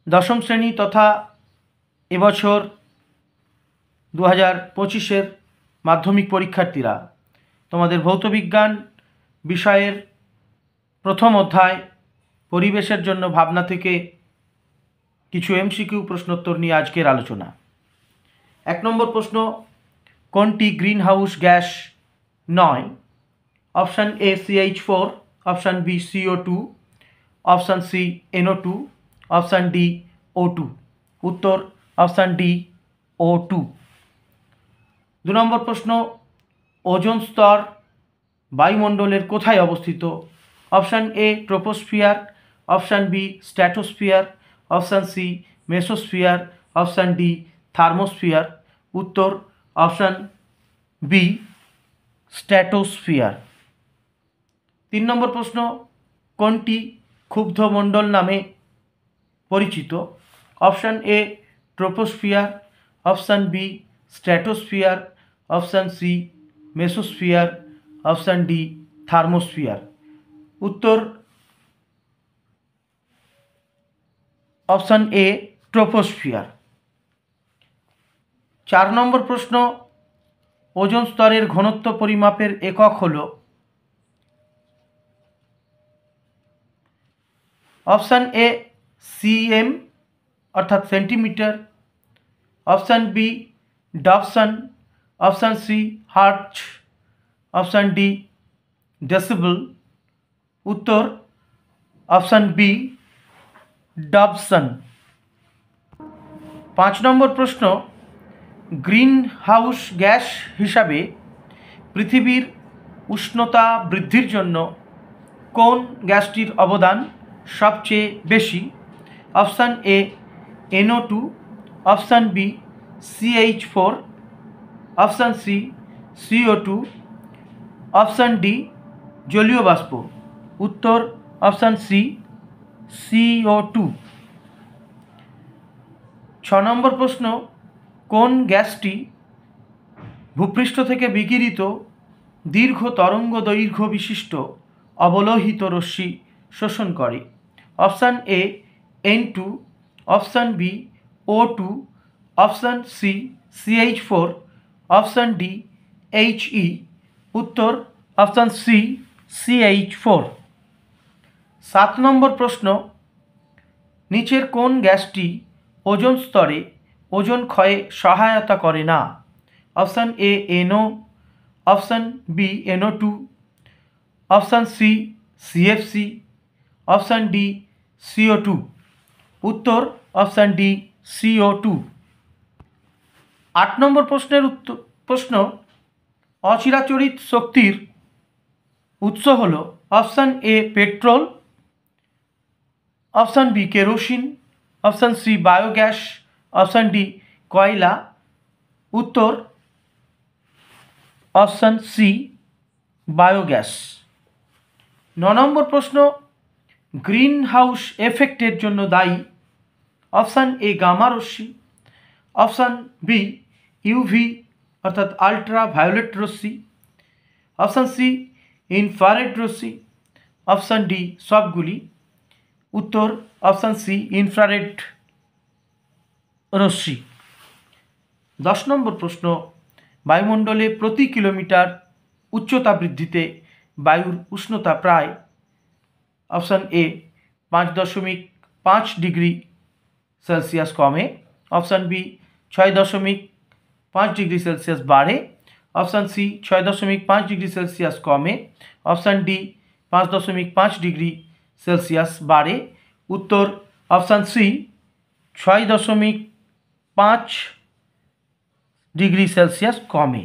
দশম শ্রেণী তথা এবছর 2025-এর মাধ্যমিক পরীক্ষার্থীরা, তোমাদের ভৌতবিজ্ঞান বিষয়ের প্রথম অধ্যায় পরিবেশের জন্য ভাবনা থেকে কিছু এমসিকিউ প্রশ্নোত্তর নিয়ে আজকের আলোচনা। 1 নম্বর প্রশ্ন, কোনটি গ্রিন হাউস গ্যাস নয়? Option A CH4, option B CO2, option C NO2, option D O2। উত্তর অপশান ডি O2। 2 নম্বর প্রশ্ন, ওজোন স্তর বায়ুমণ্ডলের কোথায় অবস্থিত? Option A troposphere, option B stratosphere, option C mesosphere, option D thermosphere. উত্তর option B stratosphere. 3 নম্বর প্রশ্ন, কোনটি ক্ষুব্ধমণ্ডল নামে পরিচিত? Option A troposphere, option B stratosphere, option C mesosphere, option D thermosphere. উত্তর অপশান এ ট্রোপোস্ফিয়ার। 4 নম্বর প্রশ্ন, ওজোন স্তরের ঘনত্ব পরিমাপের একক হল? অপশান এ সিএম অর্থাৎ centimetre, option B Dobson, option C hertz, option D decibel. উত্তর অপশান বি ডবসন। 5 নম্বর প্রশ্ন, গ্রিন হাউস গ্যাস হিসাবে পৃথিবীর উষ্ণতা বৃদ্ধির জন্য কোন গ্যাসটির অবদান সবচেয়ে বেশি? Option A NO2, option B CH4, option C CO2, option D জলীয় বাষ্প। উত্তর অপশান সি CO2। 6 নম্বর প্রশ্ন, কোন গ্যাসটি ভূপৃষ্ঠ থেকে বিকিরিত দীর্ঘ তরঙ্গ দৈর্ঘ্য বিশিষ্ট অবলোহিত রশ্মি শোষণ করে? Option A N2, option B O2, option C CH4, option D HE। উত্তর অপশান সি CH4। 7 নম্বর প্রশ্ন, নিচের কোন গ্যাসটি ওজোন স্তরে ওজোন ক্ষয়ে সহায়তা করে না? Option A NO, option B NO2, option C CFC, option D CO2। উত্তর অপশান ডি CO2। 8 নম্বর প্রশ্ন, অচিরাচরিত শক্তির উৎস হল? Option A petrol, option B kerosene, option C biogas, option D কয়লা। উত্তর অপশান সি বায়োগ্যাস। 9 নম্বর প্রশ্ন, গ্রিন হাউস এফেক্টের জন্য দায়ী? অপশান এ গামা রশ্মি, অপশান বি UV অর্থাৎ আলট্রা ভায়োলেট রশ্মি, অপশান সি ইনফ্রারেড রশ্মি, অপশান ডি সবগুলি। উত্তর অপশান সি ইনফ্রারেড রশ্মি। 10 নম্বর প্রশ্ন, বায়ুমণ্ডলে প্রতি কিলোমিটার উচ্চতা বৃদ্ধিতে বায়ুর উষ্ণতা প্রায়? অপশান এ 5.5 ডিগ্রি সেলসিয়াস কমে, অপশান বি 6.5 ডিগ্রি সেলসিয়াস বাড়ে, অপশান সি 6.5 ডিগ্রি সেলসিয়াস কমে, অপশান ডি 5.5 ডিগ্রি সেলসিয়াস বাড়ে। উত্তর অপশান সি 6.5 ডিগ্রি সেলসিয়াস কমে।